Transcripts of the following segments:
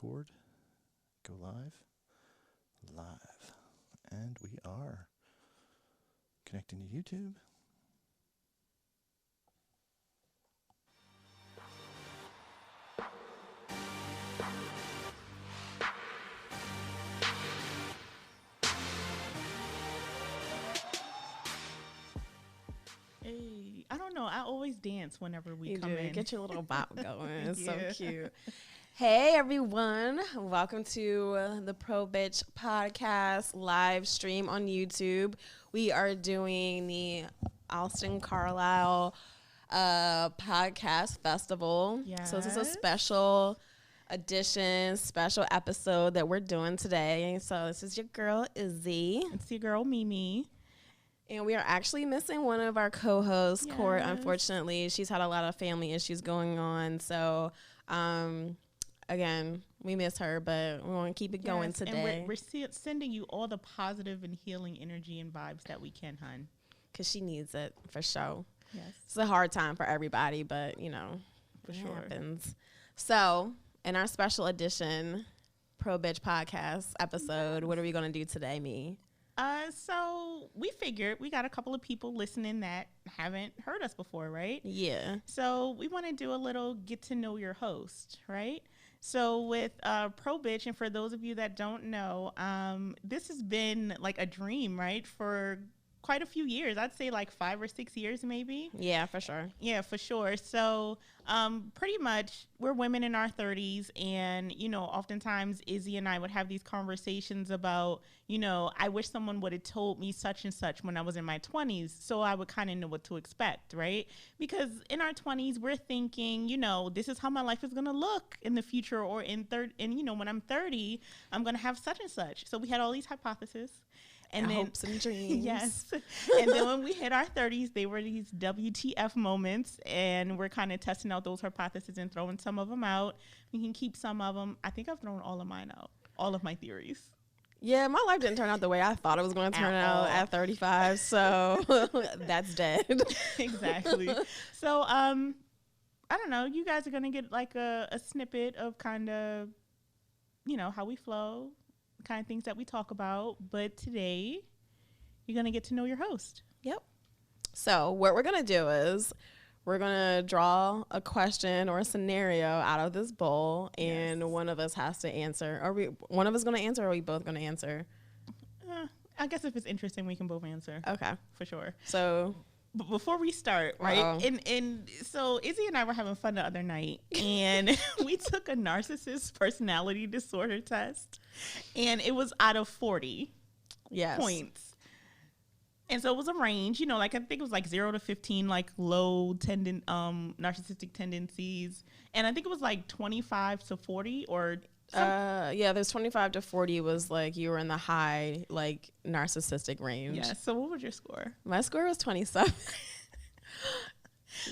record, go live, live. And we are connecting to YouTube. Hey, I don't know. I always dance whenever we come in. Get your little bop going. It's Yeah. so cute. Hey, everyone. Welcome to the Pro Bitch Podcast live stream on YouTube. We are doing the Austin Carlisle podcast festival. Yes. So this is a special edition, special episode that we're doing today. So this is your girl, Izzy. It's your girl, Mimi. And we are actually missing one of our co-hosts, Court. Yes. Unfortunately, she's had a lot of family issues going on. So, again, we miss her, but we want to keep it going Yes, today. And we're sending you all the positive and healing energy and vibes that we can, hun. Because she needs it, for sure. Yes. It's a hard time for everybody, but, you know, For it sure. happens. So, in our special edition Pro Bitch Podcast episode, what are we going to do today, Me? So we figured we got a couple of people listening that haven't heard us before, right? Yeah. So we want to do a little get to know your host, right? So with Pro Bitch, and for those of you that don't know, this has been like a dream, right? For quite a few years. I'd say like 5 or 6 years maybe. Yeah, for sure. Yeah, for sure. So pretty much we're women in our 30s, and, you know, oftentimes Izzy and I would have these conversations about, you know, I wish someone would have told me such and such when I was in my 20s, so I would kind of know what to expect, right? Because in our 20s, we're thinking, you know, this is how my life is going to look in the future, or you know, when I'm 30, I'm going to have such and such. So we had all these hypotheses. And then, hopes and dreams. Yes. And then when we hit our 30s, they were these WTF moments, and we're kind of testing out those hypotheses and throwing some of them out. We can keep some of them. I think I've thrown all of mine out, all of my theories. Yeah, my life didn't turn out the way I thought it was going to turn At all. out at 35, so that's dead. Exactly. So, I don't know. You guys are going to get like a snippet of kind of, you know, how we flow, kind of things that we talk about. But today, you're going to get to know your host. Yep. So what we're going to do is we're going to draw a question or a scenario out of this bowl, and Yes. one of us has to answer. One of us going to answer, or are we both going to answer? I guess if it's interesting, we can both answer. Okay. For sure. So But before we start, right? Uh-oh. And so Izzy and I were having fun the other night, and we took a narcissist personality disorder test, and it was out of 40 yes. points. And so it was a range, you know, like I think it was like 0 to 15, like low narcissistic tendencies. And I think it was like 25 to 40 or Yeah, there's 25 to 40 was like you were in the high, like, narcissistic range. yeah. So what was your score? My score was 27.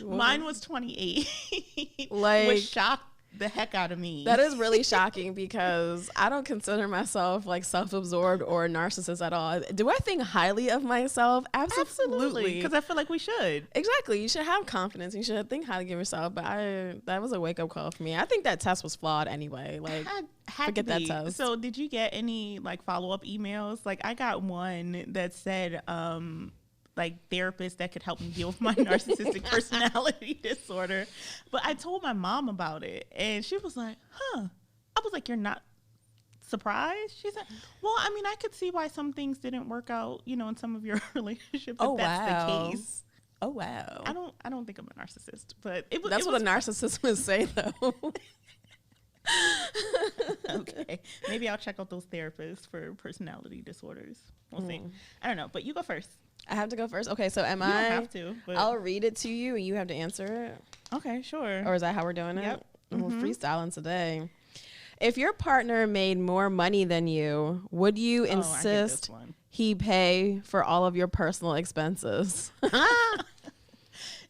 Mine was 28, Like- which shocked the heck out of me. That is really shocking because I don't consider myself like self-absorbed or a narcissist at all. Do I think highly of myself? Absolutely. Because I feel like we should. Exactly. You should have confidence. You should think highly of yourself. But that was a wake-up call for me. I think that test was flawed anyway. Like, Had forget to that be. test. So did you get any like follow-up emails? Like I got one that said like therapists that could help me deal with my narcissistic personality disorder. But I told my mom about it, and she was like, huh. I was like, you're not surprised? She said, well, I mean, I could see why some things didn't work out, you know, in some of your relationships, if that's the case. Oh, wow. I don't think I'm a narcissist, but it was. That's what a narcissist would say, though. Okay. Maybe I'll check out those therapists for personality disorders. We'll see. I don't know, but you go first. I have to go first? Okay, so am You I? don't have to. But I'll read it to you, and you have to answer it. okay, sure. Or is that how we're doing it? Yep. We're freestyling today. If your partner made more money than you, would you I get this insist one. he pay for all of your personal expenses?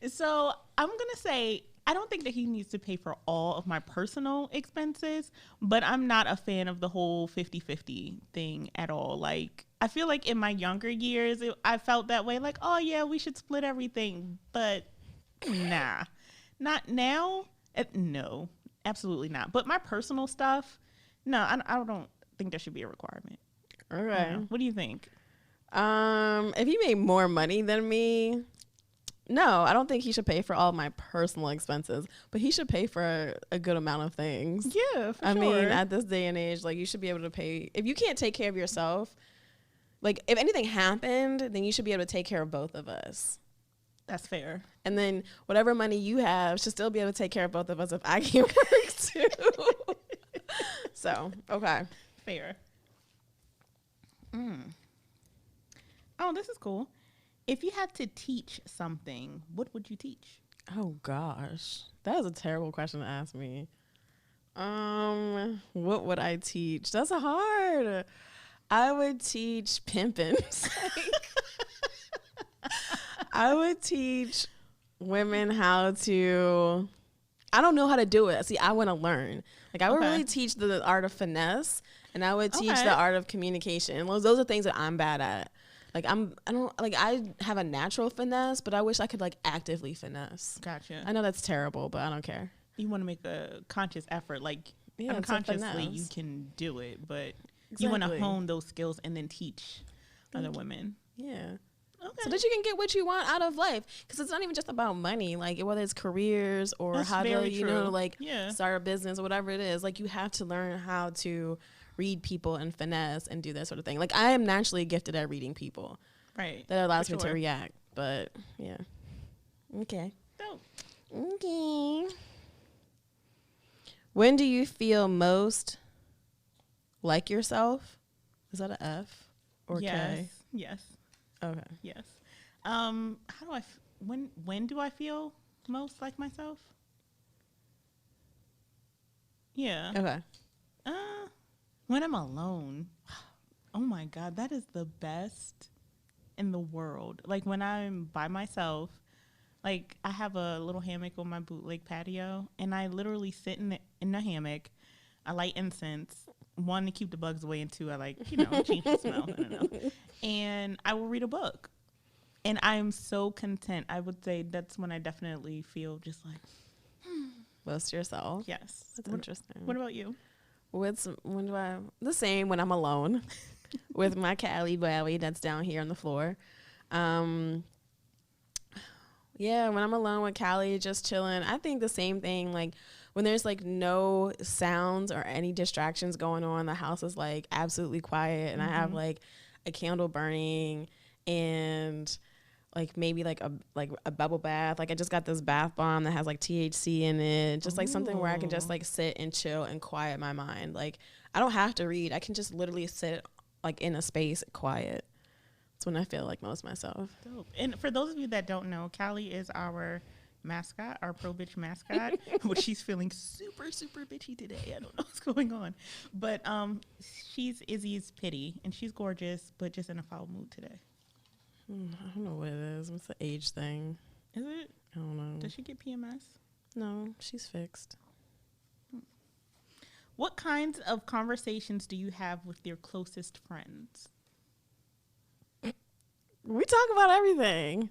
So I'm going to say, I don't think that he needs to pay for all of my personal expenses, but I'm not a fan of the whole 50-50 thing at all. Like, I feel like in my younger years, I felt that way. Like, oh, yeah, we should split everything. But nah, not now. No, absolutely not. But my personal stuff, No, I don't think that should be a requirement. Okay. What do you think? If he made more money than me, no, I don't think he should pay for all my personal expenses, but he should pay for a good amount of things. Yeah, for I sure. mean, at this day and age, like, you should be able to pay. If you can't take care of yourself, like, if anything happened, then you should be able to take care of both of us. That's fair. And then whatever money you have should still be able to take care of both of us if I can work too. So, okay. Fair. Oh, this is cool. If you had to teach something, what would you teach? Oh gosh, that is a terrible question to ask me. What would I teach? That's hard. I would teach pimping. I would teach women how to. I don't know how to do it. See, I want to learn. Like, I would really teach the art of finesse, and I would teach the art of communication. And those are things that I'm bad at. Like, I have a natural finesse, but I wish I could, like, actively finesse. Gotcha. I know that's terrible, but I don't care. You want to make a conscious effort. Like, Yeah, it's a unconsciously, you finesse. can do it, but you want to Exactly. hone those skills and then teach other women. Yeah. Okay. So that you can get what you want out of life. Because it's not even just about money. Like, whether it's careers or That's how to, very you true. know, like, Yeah. start a business or whatever it is. Like, you have to learn how to read people and finesse and do that sort of thing. Like, I am naturally gifted at reading people. Right. That allows For me to sure. react. But, yeah. Okay. Dope. Okay. When do you feel most like yourself? Is that an F or Yes. K? Yes. Okay. Yes. How do I? When do I feel most like myself? Yeah. Okay. When I'm alone. Oh my God, that is the best in the world. Like, when I'm by myself, like, I have a little hammock on my bootleg patio, and I literally sit in the hammock. I light incense. One, to keep the bugs away, and two, I like, change the smell. I don't know. And I will read a book. And I am so content. I would say that's when I definitely feel just like, Most yourself. yes. That's interesting. What about you? When do I the same when I'm alone with my Cali Bowie that's down here on the floor. Yeah, when I'm alone with Callie just chilling, I think the same thing. Like, when there's like no sounds or any distractions going on, the house is like absolutely quiet, and I have like a candle burning and like maybe like a bubble bath. Like, I just got this bath bomb that has like THC in it. Just like something where I can just like sit and chill and quiet my mind. Like, I don't have to read. I can just literally sit like in a space quiet. That's when I feel like most myself. Dope. And for those of you that don't know, Callie is our mascot, our pro bitch mascot. But she's feeling super, super bitchy today. I don't know what's going on. But she's Izzy's pity, and she's gorgeous, but just in a foul mood today. I don't know what it is. It's an age thing. Is it? I don't know. Does she get PMS? No, she's fixed. What kinds of conversations do you have with your closest friends? We talk about everything.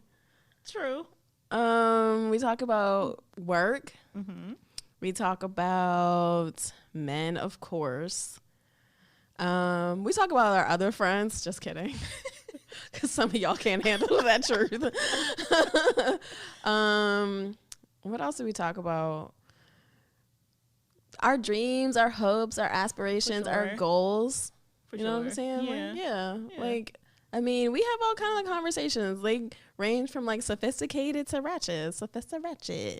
True. We talk about work. Mm-hmm. We talk about men, of course. We talk about our other friends. Just kidding. Because some of y'all can't handle that truth. What else do we talk about? Our dreams, our hopes, our aspirations, our sure. goals. For You know what I'm sure. saying? Yeah. Like, yeah. Yeah. Like, I mean, we have all kind of conversations. They range from like sophisticated to ratchet. Sophisticated.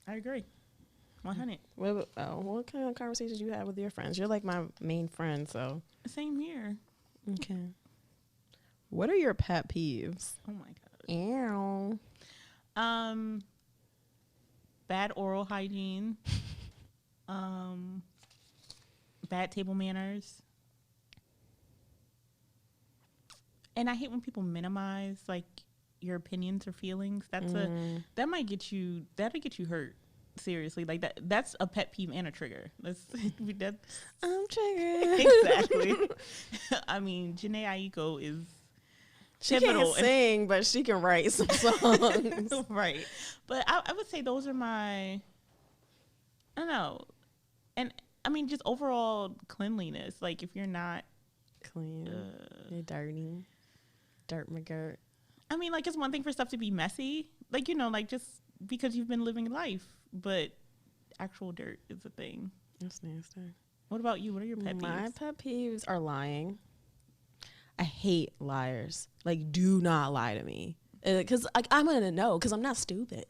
I agree. 100. What kind of conversations you have with your friends? You're like my main friend, so. Same here. Okay. What are your pet peeves? Oh my God. Ew. Bad oral hygiene. Bad table manners. And I hate when people minimize like your opinions or feelings. That'll get you hurt. Seriously. Like that's a pet peeve and a trigger. That's I'm triggered. exactly. I mean, Janae Aiko is She pivotal can't sing, but she can write some songs. right. But I would say those are my, I don't know. And I mean, just overall cleanliness. Like, if you're not Clean. You're dirty. Dirt McGirt. I mean, like, it's one thing for stuff to be messy. Like, you know, like, just because you've been living life. But actual dirt is a thing. That's nasty. What about you? What are your pet peeves? My pet peeves are lying. I hate liars. Like, do not lie to me. Because, like, I'm going to know because I'm not stupid.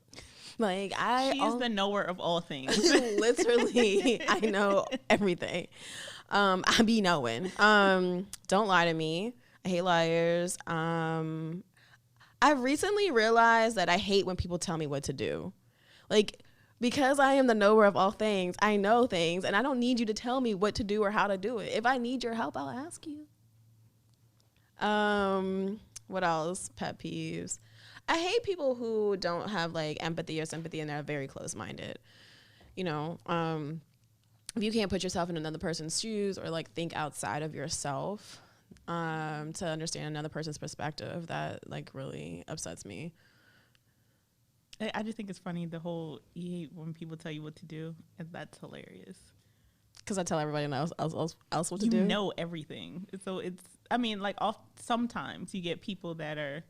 Like, She is the knower of all things. Literally, I know everything. I be knowing. Don't lie to me. I hate liars. I've recently realized that I hate when people tell me what to do. Like, because I am the knower of all things, I know things, and I don't need you to tell me what to do or how to do it. If I need your help, I'll ask you. What else? Pet peeves. I hate people who don't have like empathy or sympathy and they're very close-minded. You know, if you can't put yourself in another person's shoes or like think outside of yourself to understand another person's perspective, that like really upsets me. I just think it's funny, the whole, you hate when people tell you what to do, and that's hilarious. Because I tell everybody else what to do. You know everything. So it's, I mean, like, sometimes you get people that are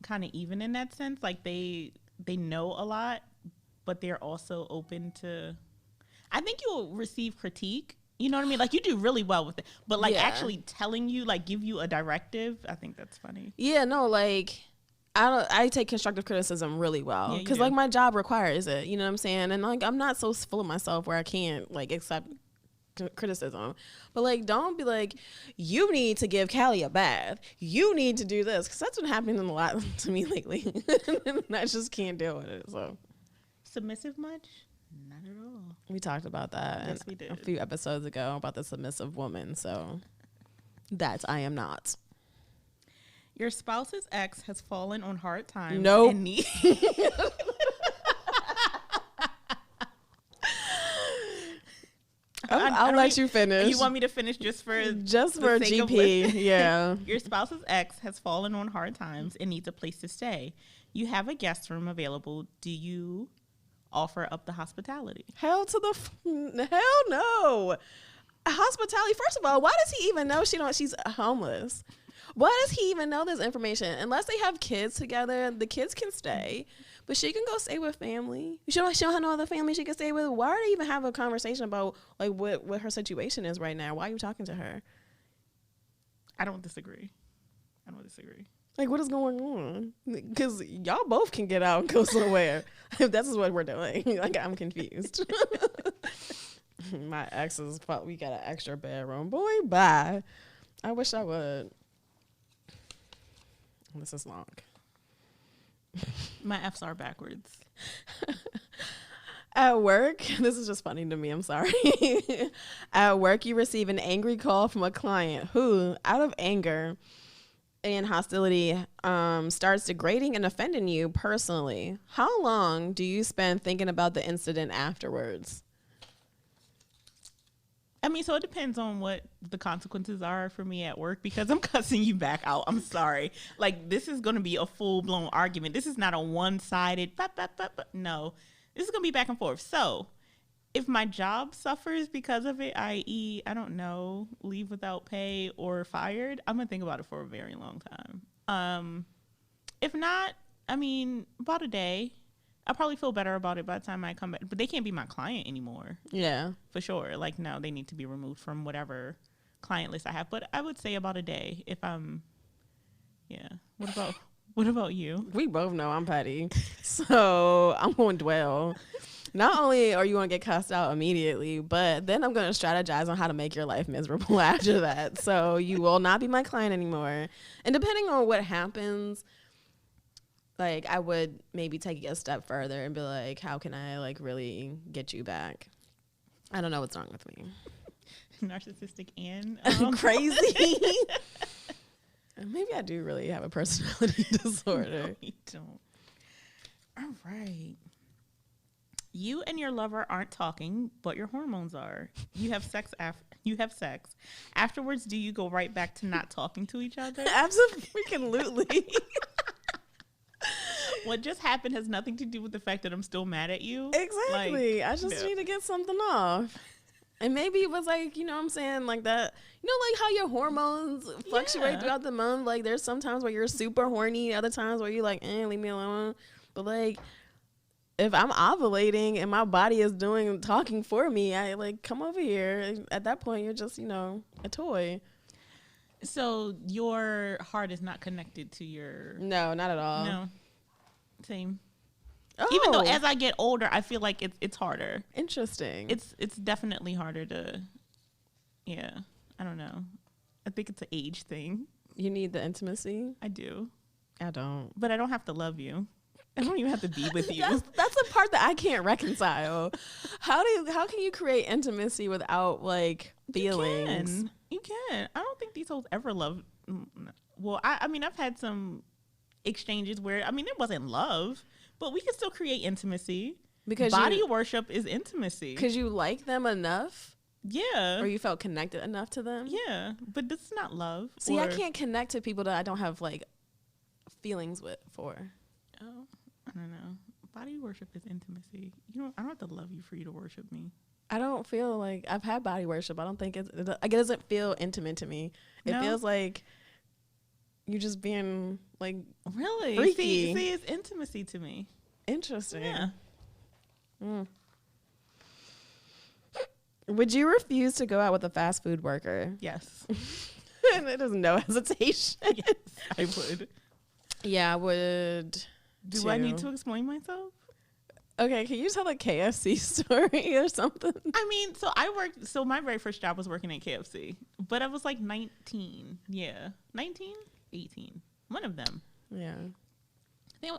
kind of even in that sense. Like, they know a lot, but they're also open to, I think you'll receive critique. You know what I mean? Like, you do really well with it. But, like, actually telling you, like, give you a directive, I think that's funny. Yeah, no, like, I take constructive criticism really well. Because, like, my job requires it. You know what I'm saying? And, like, I'm not so full of myself where I can't, like, accept criticism. But, like, don't be like, you need to give Callie a bath. You need to do this. Because that's been happening a lot to me lately. And I just can't deal with it. So, submissive much? Not at all. We talked about that yes, we did. a few episodes ago about the submissive woman. So that's I am not. Your spouse's ex has fallen on hard times. Nope. And I'll let you finish. You want me to finish just for GP? Yeah. Your spouse's ex has fallen on hard times and needs a place to stay. You have a guest room available. Do you offer up the hospitality? Hell no. Hospitality. First of all, why does he even know she's homeless? Why does he even know this information? Unless they have kids together, the kids can stay, but she can go stay with family. She don't have no other family she can stay with. Why do they even have a conversation about like what her situation is right now? Why are you talking to her? I don't disagree. Like, what is going on? Because y'all both can get out and go somewhere. If this is what we're doing. Like, I'm confused. My exes thought we got an extra bedroom. Boy, bye. I wish I would. This is long. My F's are backwards. At work, this is just funny to me, I'm sorry. At work, you receive an angry call from a client who, out of anger and hostility, starts degrading and offending you personally. How long do you spend thinking about the incident afterwards? I mean, so it depends on what the consequences are for me at work, because I'm cussing you back out. I'm sorry. Like, this is going to be a full-blown argument. This is not a one-sided, no. This is going to be back and forth. So if my job suffers because of it, i.e., I don't know, leave without pay or fired, I'm going to think about it for a very long time. If not, I mean, about a day. I'll probably feel better about it by the time I come back. But they can't be my client anymore. Yeah. For sure. Like, no, they need to be removed from whatever client list I have. But I would say about a day if I'm, yeah. What about you? We both know I'm petty. So I'm going to dwell. Not only are you going to get cussed out immediately, but then I'm going to strategize on how to make your life miserable after that. So you will not be my client anymore. And depending on what happens, like, I would maybe take it a step further and be like, how can I, like, really get you back? I don't know what's wrong with me. Narcissistic and crazy. Maybe I do really have a personality disorder. No, you don't. All right. You and your lover aren't talking, but your hormones are. You have sex. Afterwards, do you go right back to not talking to each other? Absolutely. What just happened has nothing to do with the fact that I'm still mad at you. Exactly. Like, I just need to get something off. And maybe it was like, you know what I'm saying, like that, you know, like how your hormones fluctuate Yeah. throughout the month. Like there's some times where you're super horny, other times where you're like, leave me alone. But like, if I'm ovulating and my body is talking for me, I like come over here. At that point, you're just, you know, a toy. So your heart is not connected to your No, not at all. no. Same. Oh, Even though as I get older, I feel like it's harder. interesting. It's definitely harder to. Yeah, I don't know. I think it's an age thing. You need the intimacy. I do, I don't. but I don't have to love you. I don't even have to be with you. That's the part that I can't reconcile. How can you create intimacy without like feelings? You can. I don't think these hoes ever love. Well, I mean, I've had some exchanges where it wasn't love, but we can still create intimacy Because body worship is intimacy. Because you like them enough, Yeah. or you felt connected enough to them. Yeah, but this is not love. See, I can't connect to people that I don't have like feelings for. Oh, I don't know. Body worship is intimacy. I don't have to love you for you to worship me. I don't feel like I've had body worship. I don't think it doesn't feel intimate to me. It No? feels like you're just being like Really? freaky. See, it's intimacy to me. Interesting. Yeah. Would you refuse to go out with a fast food worker? Yes. And it is no hesitation. Yes, I would. Yeah, I would. Do I need to explain myself? Okay, can you tell a KFC story or something? So my very first job was working at KFC, but I was like 19. Yeah. 19? 18. One of them. Yeah.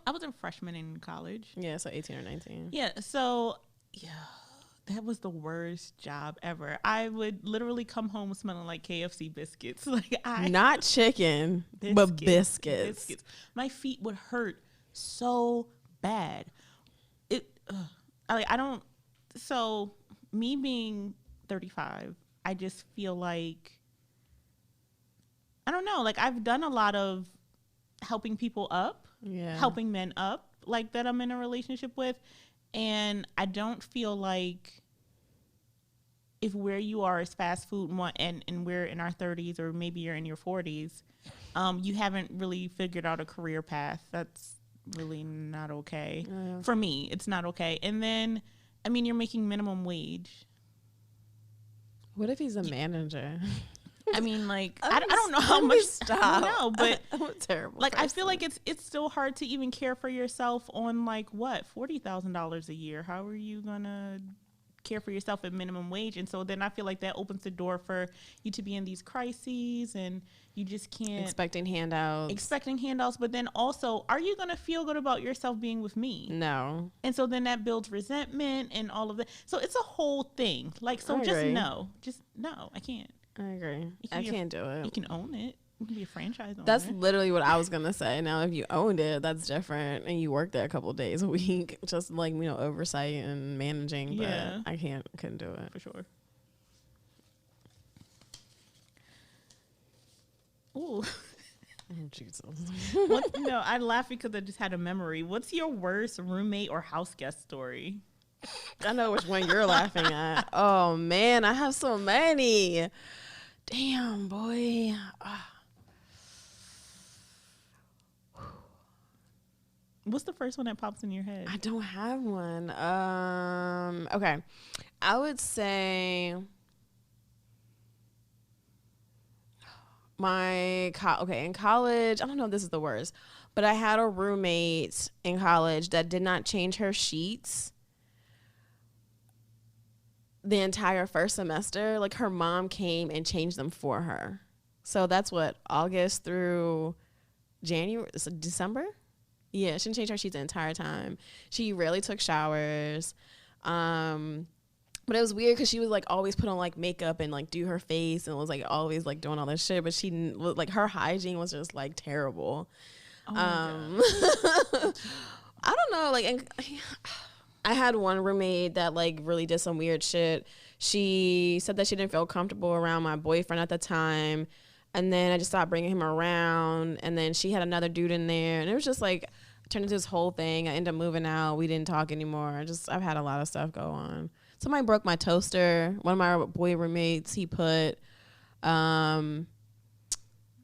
I was a freshman in college. Yeah, so 18 or 19. Yeah. So, yeah, that was the worst job ever. I would literally come home smelling like KFC biscuits. Not chicken, but biscuits. My feet would hurt so bad. So me being 35, I just feel like, I don't know, like I've done a lot of helping people up, helping men up, like that I'm in a relationship with. And I don't feel like if where you are is fast food and we're in our 30s or maybe you're in your 40s, you haven't really figured out a career path. That's really not okay. For me, it's not okay. And then, you're making minimum wage. What if he's a manager? I don't know how much. Stop. No, but I'm a terrible. I feel like it's still hard to even care for yourself on $40,000 a year. How are you gonna care for yourself at minimum wage? And so then I feel like that opens the door for you to be in these crises, and you just can't expecting handouts. But then also, are you gonna feel good about yourself being with me? No. And so then that builds resentment and all of that. So it's a whole thing. Just no, I can't. I agree. I can't do it. You can own it. You can be a franchise owner. That's literally what I was gonna say. Now, if you owned it, that's different, and you work there a couple of days a week, just oversight and managing. But Yeah. I couldn't do it for sure. Ooh. Jesus. No, I laugh because I just had a memory. What's your worst roommate or house guest story? I know which one you're laughing at. Oh man, I have so many. Damn, boy. What's the first one that pops in your head? I don't have one. Okay. I would say in college, I don't know if this is the worst, but I had a roommate in college that did not change her sheets the entire first semester. Like, her mom came and changed them for her. So that's August through January, December? Yeah, she didn't change her sheets the entire time. She rarely took showers. But it was weird because she would always put on makeup and do her face and was always doing all this shit. But she her hygiene was just terrible. Oh I don't know. I had one roommate that really did some weird shit. She said that she didn't feel comfortable around my boyfriend at the time. And then I just stopped bringing him around. And then she had another dude in there. And it was just turned into this whole thing. I ended up moving out. We didn't talk anymore. I've had a lot of stuff go on. somebody broke my toaster. One of my boy roommates, he put,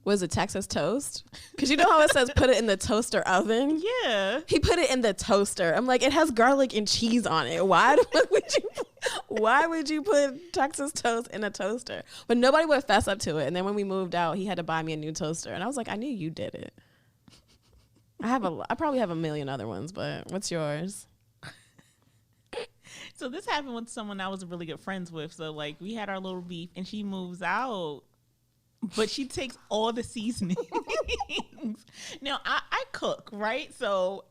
was it Texas toast? Because you know how it says put it in the toaster oven? Yeah. He put it in the toaster. I'm like, it has garlic and cheese on it. Why would you put Texas toast in a toaster? But nobody would fess up to it. And then when we moved out, he had to buy me a new toaster. And I was like, I knew you did it. I probably have a million other ones, but what's yours? So this happened with someone I was really good friends with. So like we had our little beef and she moves out, but she takes all the seasonings. Now I cook, right? So,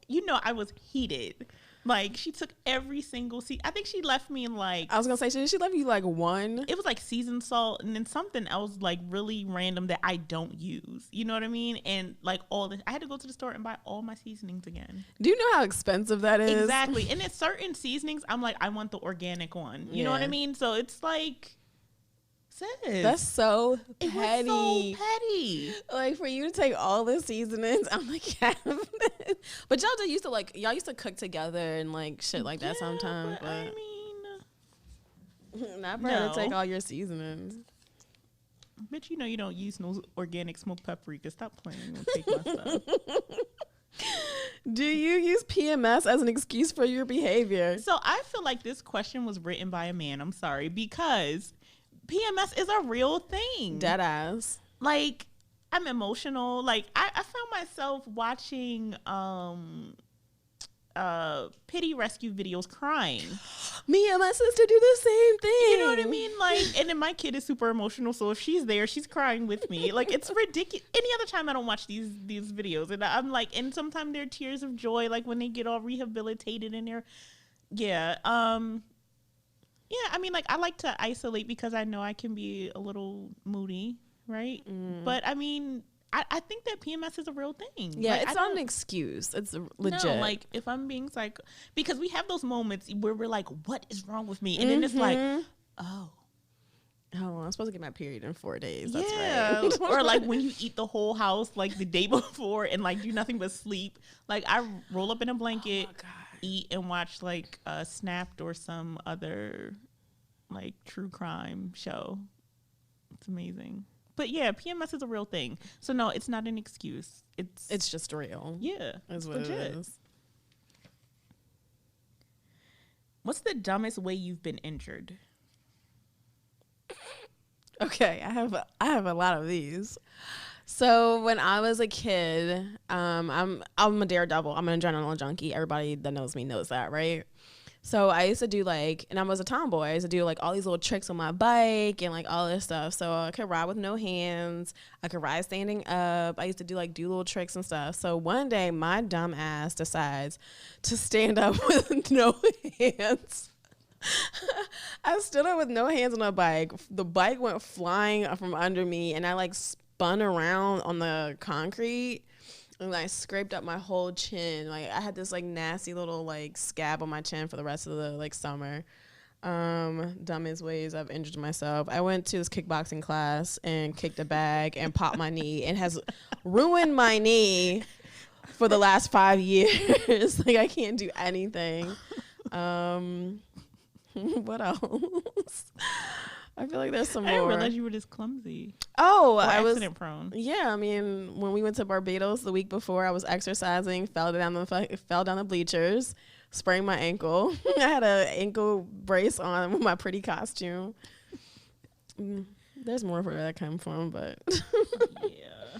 I was heated. Like she took every single I think she left me in like, I was going to say, she left you like one? it was like seasoned salt and then something else like really random that I don't use. You know what I mean? And like I had to go to the store and buy all my seasonings again. Do you know how expensive that is? Exactly. And it's certain seasonings, I'm like, I want the organic one. You know what I mean? So it's like, sis, that's so petty. it was so petty. Like for you to take all the seasonings, I'm like, yeah. But y'all used to cook together and like shit like that sometimes. But I mean, not for her to take all your seasonings. Bitch, you don't use no organic smoked paprika. Stop playing and take my stuff. Do you use PMS as an excuse for your behavior? So I feel like this question was written by a man. I'm sorry, because PMS is a real thing. Dead ass. Like, I'm emotional. Like, I found myself watching pity rescue videos crying. Me and my sister do the same thing. You know what I mean? Like, and then my kid is super emotional, so if she's there, she's crying with me. Like, it's ridiculous. Any other time I don't watch these videos, and I'm like, and sometimes they're tears of joy, like when they get all rehabilitated in there. Yeah. Yeah, I mean, like, I like to isolate because I know I can be a little moody, right? But I mean, I think that PMS is a real thing. Yeah, like, it's not an excuse. It's legit. No, like, if I'm being because we have those moments where we're like, what is wrong with me? And then it's like, oh, I'm supposed to get my period in 4 days. That's right. right. Or like when you eat the whole house like the day before and like do nothing but sleep. Like I roll up in a blanket, eat and watch like Snapped or some other like true crime show. It's amazing. But yeah, PMS is a real thing. So no, it's not an excuse. It's just real. Yeah. That's what legit. It is. What's the dumbest way you've been injured? Okay, I have a lot of these. So when I was a kid, I'm a daredevil. I'm an adrenaline junkie. Everybody that knows me knows that, right? So I used to do and I was a tomboy. I used to do like all these little tricks on my bike and like all this stuff. So I could ride with no hands. I could ride standing up. I used to do little tricks and stuff. So one day my dumb ass decides to stand up with no hands. I stood up with no hands on the bike. The bike went flying from under me and I spun around on the concrete. And I scraped up my whole chin. Like I had this nasty little scab on my chin for the rest of the summer. Dumbest ways I've injured myself. I went to this kickboxing class and kicked a bag and popped my knee and has ruined my knee for the last 5 years. I can't do anything. What else? I feel like there's some more. I didn't realize you were this clumsy. Oh, I was accident prone. Yeah, I mean, when we went to Barbados the week before, I was exercising, fell down the bleachers, sprained my ankle. I had an ankle brace on with my pretty costume. There's more where that came from, but yeah.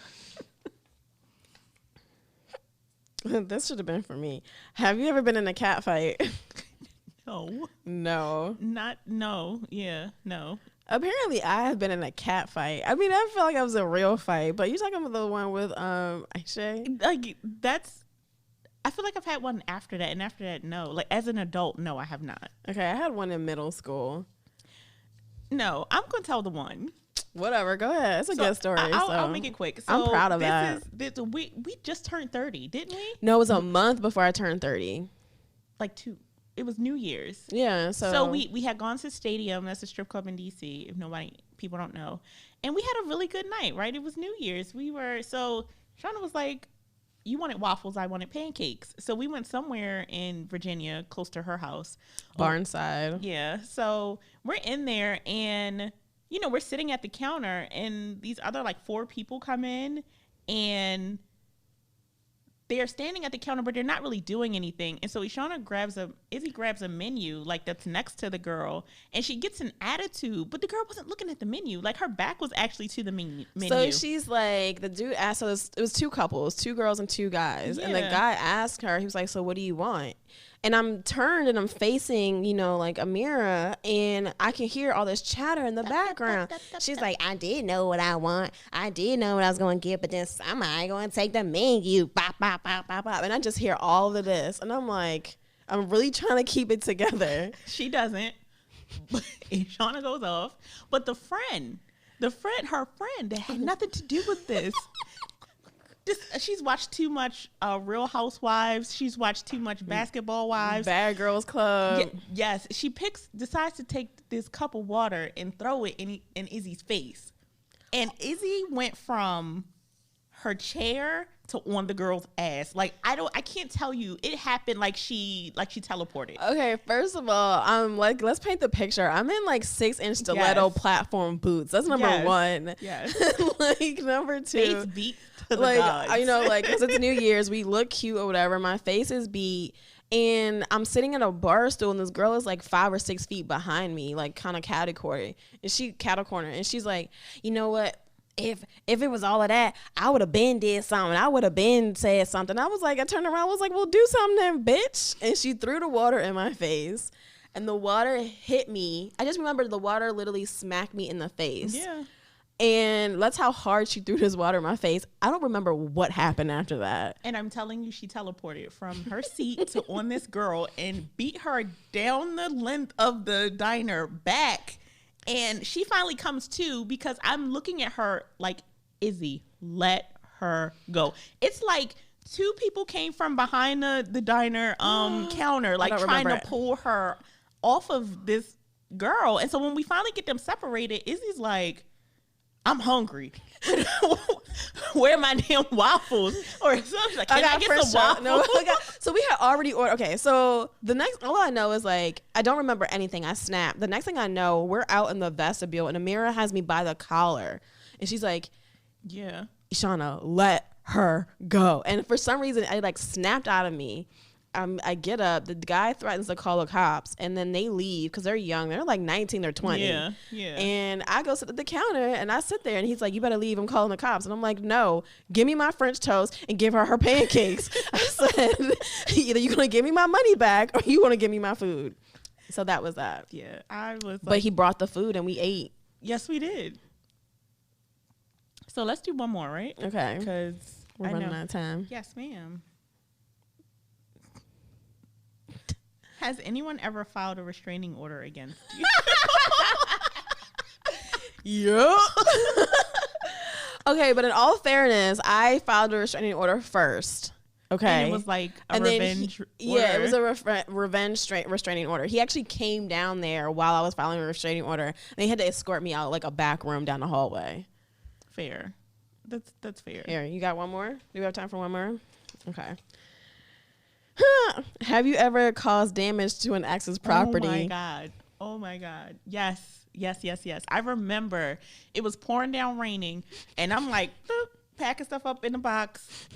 This should have been for me. Have you ever been in a cat fight? No. Yeah, no. Apparently, I have been in a cat fight. I mean, I feel like it was a real fight, but you talking about the one with Aisha? I feel like I've had one after that, and after that, no. As an adult, no, I have not. Okay, I had one in middle school. No, I'm gonna tell the one. Whatever, go ahead. It's a good story. I'll make it quick. I'm proud of that. We just turned 30, didn't we? No, it was a month before I turned 30. It was New Year's. Yeah. So we had gone to Stadium. That's a strip club in DC. If people don't know. And we had a really good night, right? It was New Year's. Shauna was like, you wanted waffles, I wanted pancakes. So we went somewhere in Virginia, close to her house. Barnside. Yeah. So we're in there and, you know, we're sitting at the counter and these other like 4 people come in and they're standing at the counter, but they're not really doing anything. And so Izzy grabs a menu like that's next to the girl and she gets an attitude, but the girl wasn't looking at the menu. Like her back was actually to the menu. So she's like, the dude asked, so it was 2 couples, 2 girls and 2 guys. Yeah. And the guy asked her, he was like, so what do you want? And I'm turned and I'm facing, you know, like a mirror and I can hear all this chatter in the background. She's like, I did know what I want. I did know what I was going to get, but then somebody going to take the menu. Bop, bop, bop, bop, bop. And I just hear all of this. And I'm like, I'm really trying to keep it together. She doesn't. And Shauna goes off. But her friend that had nothing to do with this. She's watched too much Real Housewives. She's watched too much Basketball Wives. Bad Girls Club. Yes. She decides to take this cup of water and throw it in Izzy's face. And Izzy went from her chair to on the girl's ass. Like I can't tell you. It happened like she teleported. Okay, first of all, I'm like, let's paint the picture. I'm in like 6-inch stiletto platform boots. That's number 1. Yes. Like number 2. Face beat to the like gods. you know, like 'cause it's New Year's, we look cute or whatever. My face is beat. And I'm sitting in a bar stool, and this girl is like 5 or 6 feet behind me, like kind of catty corner. And she's like, you know what? If it was all of that, I would have been did something. I would have been said something. I was like, I turned around, I was like, well, do something then, bitch. And she threw the water in my face, and the water hit me. I just remember the water literally smacked me in the face. Yeah. And that's how hard she threw this water in my face. I don't remember what happened after that. And I'm telling you, she teleported from her seat to on this girl and beat her down the length of the diner back. And she finally comes to because I'm looking at her like, Izzy, let her go. It's like 2 people came from behind the diner counter, like trying to pull her off of this girl. And so when we finally get them separated, Izzy's like, I'm hungry. Where are my damn waffles? Or something like, can I get some waffles? No, so we had already ordered. Okay, so the next, all I know is like, I don't remember anything. I snapped. The next thing I know, we're out in the vestibule and Amira has me by the collar. And she's like, yeah, Shauna, let her go. And for some reason, it like snapped out of me. I get up, the guy threatens to call the cops, and then they leave because they're young. They're like 19 or 20. Yeah. And I go sit at the counter, and I sit there, and he's like, you better leave. I'm calling the cops. And I'm like, no, give me my French toast and give her pancakes. I said, either you're going to give me my money back or you want to give me my food. So that was that. Yeah, I was like, but he brought the food, and we ate. Yes, we did. So let's do one more, right? Okay. Because we're running out of time. Yes, ma'am. Has anyone ever filed a restraining order against you? Yeah. Okay, but in all fairness, I filed a restraining order first. Okay. And it was like a revenge order. Yeah, it was a revenge restraining order. He actually came down there while I was filing a restraining order, and they had to escort me out like a back room down the hallway. Fair. That's fair. Here, you got one more? Do we have time for one more? Okay. Have you ever caused damage to an ex's property? Oh my God. Yes. I remember it was pouring down raining and I'm like packing stuff up in the box.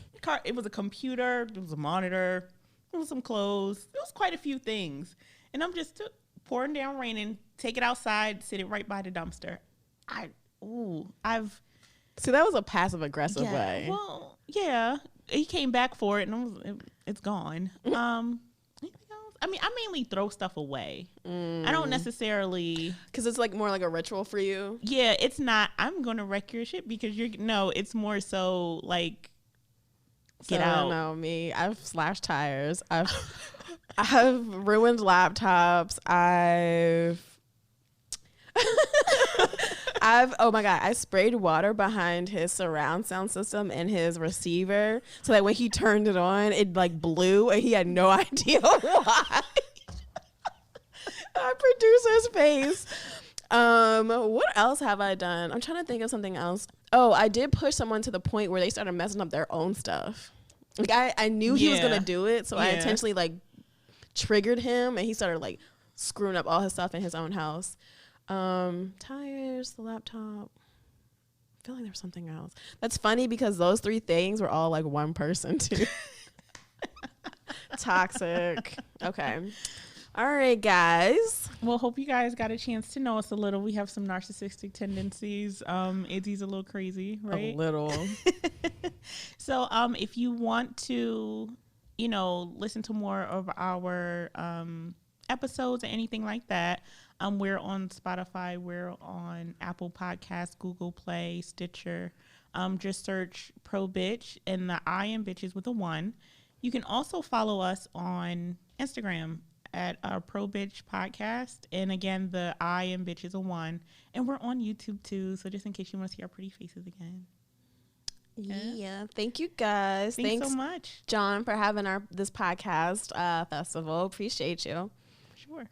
It was a computer. It was a monitor. It was some clothes. It was quite a few things. And I'm just pouring down raining, take it outside, sit it right by the dumpster. See, that was a passive aggressive way. Well, yeah. He came back for it and it's gone. Anything else? I mean, I mainly throw stuff away. I don't necessarily, because it's like more like a ritual for you. Yeah, it's not. I'm gonna wreck your shit because it's more so like get out. No, me. I've slashed tires. I've ruined laptops. Oh my God, I sprayed water behind his surround sound system and his receiver so that when he turned it on, it like blew and he had no idea why. Our producer's face. What else have I done? I'm trying to think of something else. Oh, I did push someone to the point where they started messing up their own stuff. Like I knew he was Yeah. gonna do it, so I Yeah. intentionally like triggered him, and he started like screwing up all his stuff in his own house. Tires, the laptop. I feel like there was something else. That's funny because those 3 things were all like one person too. Toxic. Okay. All right, guys. Well, hope you guys got a chance to know us a little. We have some narcissistic tendencies. Izzy's a little crazy, right? A little. So, if you want to, listen to more of our episodes or anything like that, we're on Spotify, we're on Apple Podcasts, Google Play, Stitcher. Just search Pro Bitch, and the I am bitches with a 1. You can also follow us on Instagram at our Pro Bitch Podcast. And again, the I am bitch is a 1. And we're on YouTube too. So just in case you want to see our pretty faces again. Yeah. Thank you guys. Thanks so much. John, for having this podcast festival. Appreciate you. Sure.